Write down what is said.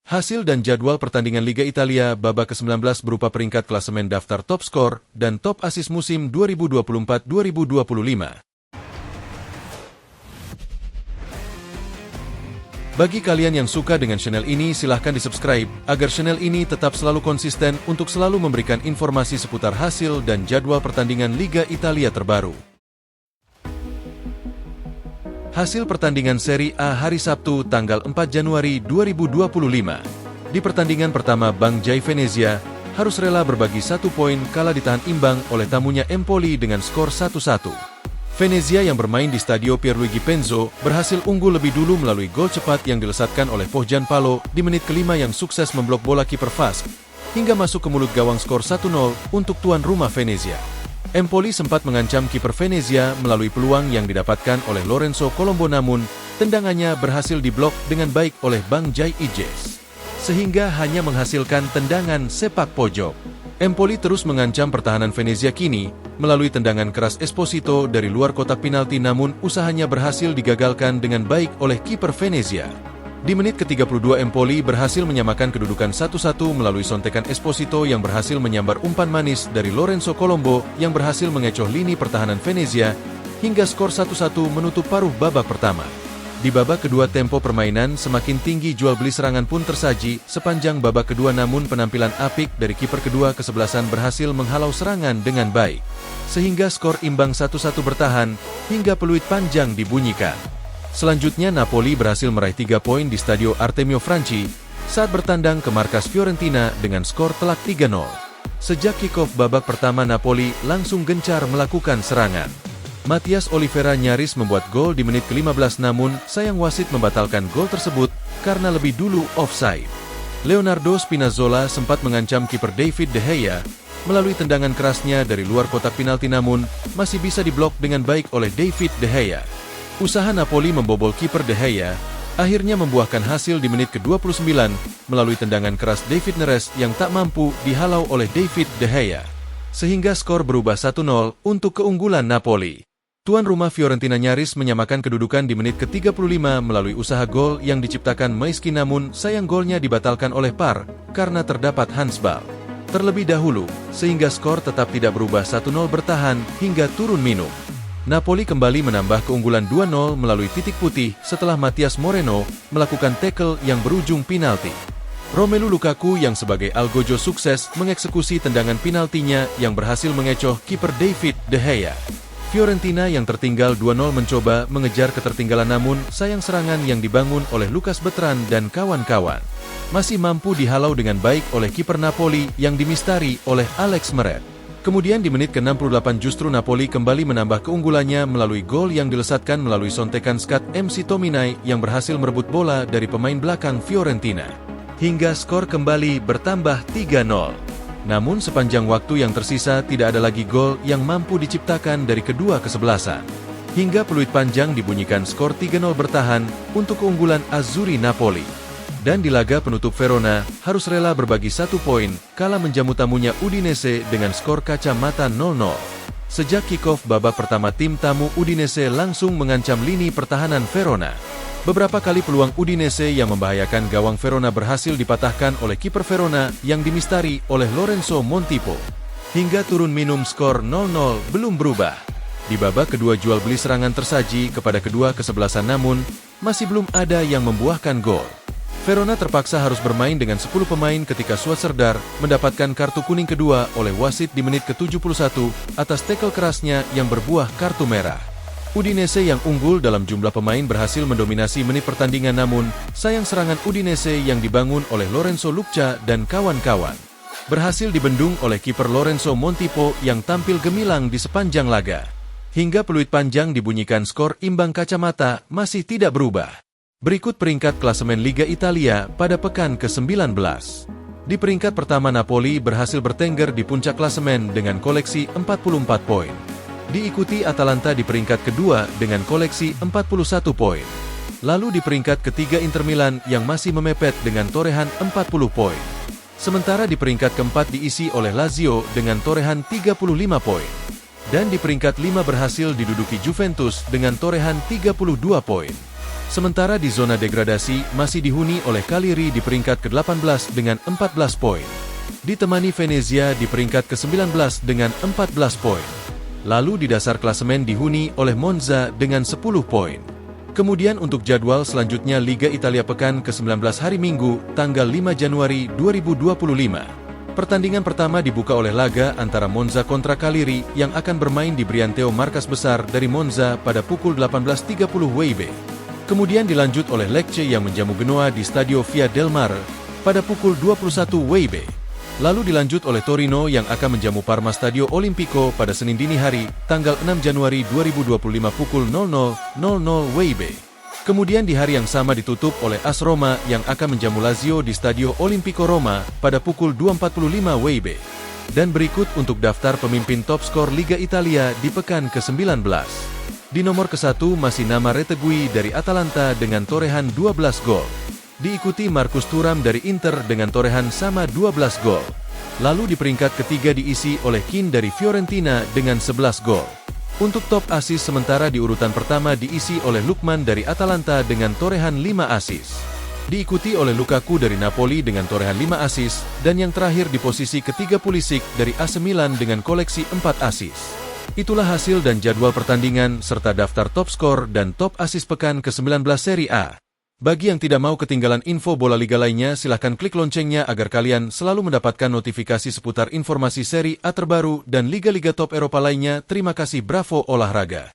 Hasil dan jadwal pertandingan Liga Italia babak ke-19 berupa peringkat klasemen daftar top skor dan top asis musim 2024-2025. Bagi kalian yang suka dengan channel ini, silahkan di-subscribe agar channel ini tetap selalu konsisten untuk selalu memberikan informasi seputar hasil dan jadwal pertandingan Liga Italia terbaru. Hasil pertandingan Serie A hari Sabtu tanggal 4 Januari 2025. Di pertandingan pertama, Bang Jai Venezia harus rela berbagi 1 poin kala ditahan imbang oleh tamunya Empoli dengan skor 1-1. Venezia yang bermain di Stadio Pierluigi Penzo berhasil unggul lebih dulu melalui gol cepat yang dilesatkan oleh Pohjan Palo di menit kelima yang sukses memblok bola kiper Fask hingga masuk ke mulut gawang. Skor 1-0 untuk tuan rumah Venezia. Empoli sempat mengancam kiper Venezia melalui peluang yang didapatkan oleh Lorenzo Colombo, namun tendangannya berhasil diblok dengan baik oleh Bang Jai Ijes, sehingga hanya menghasilkan tendangan sepak pojok. Empoli terus mengancam pertahanan Venezia kini melalui tendangan keras Esposito dari luar kotak penalti, namun usahanya berhasil digagalkan dengan baik oleh kiper Venezia. Di menit ke-32 Empoli berhasil menyamakan kedudukan 1-1 melalui sontekan Esposito yang berhasil menyambar umpan manis dari Lorenzo Colombo yang berhasil mengecoh lini pertahanan Venezia hingga skor 1-1 menutup paruh babak pertama. Di babak kedua tempo permainan semakin tinggi, jual beli serangan pun tersaji sepanjang babak kedua, namun penampilan apik dari kiper kedua kesebelasan berhasil menghalau serangan dengan baik, sehingga skor imbang 1-1 bertahan hingga peluit panjang dibunyikan. Selanjutnya Napoli berhasil meraih 3 poin di Stadio Artemio Franchi saat bertandang ke markas Fiorentina dengan skor telak 3-0. Sejak kick-off babak pertama, Napoli langsung gencar melakukan serangan. Matias Oliveira nyaris membuat gol di menit ke-15, namun sayang wasit membatalkan gol tersebut karena lebih dulu offside. Leonardo Spinazzola sempat mengancam kiper David De Gea melalui tendangan kerasnya dari luar kotak penalti, namun masih bisa diblok dengan baik oleh David De Gea. Usaha Napoli membobol kiper De Gea akhirnya membuahkan hasil di menit ke-29 melalui tendangan keras David Neres yang tak mampu dihalau oleh David De Gea, sehingga skor berubah 1-0 untuk keunggulan Napoli. Tuan rumah Fiorentina nyaris menyamakan kedudukan di menit ke-35 melalui usaha gol yang diciptakan Maisky, namun sayang golnya dibatalkan oleh VAR karena terdapat handsball terlebih dahulu, sehingga skor tetap tidak berubah 1-0 bertahan hingga turun minum. Napoli kembali menambah keunggulan 2-0 melalui titik putih setelah Matias Moreno melakukan tackle yang berujung penalti. Romelu Lukaku yang sebagai algojo sukses mengeksekusi tendangan penaltinya yang berhasil mengecoh kiper David De Gea. Fiorentina yang tertinggal 2-0 mencoba mengejar ketertinggalan, namun sayang serangan yang dibangun oleh Lucas Bertrand dan kawan-kawan masih mampu dihalau dengan baik oleh kiper Napoli yang dimistari oleh Alex Meret. Kemudian di menit ke-68 justru Napoli kembali menambah keunggulannya melalui gol yang dilesatkan melalui sontekan Scott McTominay yang berhasil merebut bola dari pemain belakang Fiorentina, hingga skor kembali bertambah 3-0. Namun sepanjang waktu yang tersisa tidak ada lagi gol yang mampu diciptakan dari kedua kesebelasan, hingga peluit panjang dibunyikan. Skor 3-0 bertahan untuk keunggulan Azzurri Napoli. Dan di laga penutup Verona harus rela berbagi 1 poin kala menjamu tamunya Udinese dengan skor kacamata 0-0. Sejak kick-off babak pertama, tim tamu Udinese langsung mengancam lini pertahanan Verona. Beberapa kali peluang Udinese yang membahayakan gawang Verona berhasil dipatahkan oleh kiper Verona yang dimistari oleh Lorenzo Montipo. Hingga turun minum, skor 0-0 belum berubah. Di babak kedua jual beli serangan tersaji kepada kedua kesebelasan, namun masih belum ada yang membuahkan gol. Verona terpaksa harus bermain dengan 10 pemain ketika Suat Serdar mendapatkan kartu kuning kedua oleh wasit di menit ke-71 atas tackle kerasnya yang berbuah kartu merah. Udinese yang unggul dalam jumlah pemain berhasil mendominasi menit pertandingan, namun sayang serangan Udinese yang dibangun oleh Lorenzo Lucca dan kawan-kawan berhasil dibendung oleh kiper Lorenzo Montipo yang tampil gemilang di sepanjang laga. Hingga peluit panjang dibunyikan, skor imbang kacamata masih tidak berubah. Berikut peringkat klasemen Liga Italia pada pekan ke-19. Di peringkat pertama, Napoli berhasil bertengger di puncak klasemen dengan koleksi 44 poin. Diikuti Atalanta di peringkat kedua dengan koleksi 41 poin. Lalu di peringkat ketiga Inter Milan yang masih memepet dengan torehan 40 poin. Sementara di peringkat keempat diisi oleh Lazio dengan torehan 35 poin. Dan di peringkat 5 berhasil diduduki Juventus dengan torehan 32 poin. Sementara di zona degradasi masih dihuni oleh Cagliari di peringkat ke-18 dengan 14 poin. Ditemani Venezia di peringkat ke-19 dengan 14 poin. Lalu di dasar klasemen dihuni oleh Monza dengan 10 poin. Kemudian untuk jadwal selanjutnya Liga Italia pekan ke-19 hari Minggu, tanggal 5 Januari 2025. Pertandingan pertama dibuka oleh laga antara Monza kontra Cagliari yang akan bermain di Brianteo markas besar dari Monza pada pukul 18.30 WIB. Kemudian dilanjut oleh Lecce yang menjamu Genoa di Stadio Via del Mare pada pukul 21 WIB. Lalu dilanjut oleh Torino yang akan menjamu Parma Stadio Olimpico pada Senin dini hari, tanggal 6 Januari 2025 pukul 00.00 WIB. Kemudian di hari yang sama ditutup oleh AS Roma yang akan menjamu Lazio di Stadio Olimpico Roma pada pukul 2.45 WIB. Dan berikut untuk daftar pemimpin top skor Liga Italia di pekan ke-19. Di nomor ke-1 masih nama Retegui dari Atalanta dengan torehan 12 gol. Diikuti Marcus Thuram dari Inter dengan torehan sama 12 gol. Lalu di peringkat ketiga diisi oleh Keane dari Fiorentina dengan 11 gol. Untuk top asis sementara di urutan pertama diisi oleh Lookman dari Atalanta dengan torehan 5 asis. Diikuti oleh Lukaku dari Napoli dengan torehan 5 asis, dan yang terakhir di posisi ketiga Pulisic dari AC Milan dengan koleksi 4 asis. Itulah hasil dan jadwal pertandingan serta daftar top skor dan top asis pekan ke-19 Serie A. Bagi yang tidak mau ketinggalan info bola liga lainnya, silahkan klik loncengnya agar kalian selalu mendapatkan notifikasi seputar informasi Serie A terbaru dan liga-liga top Eropa lainnya. Terima kasih, Bravo Olahraga.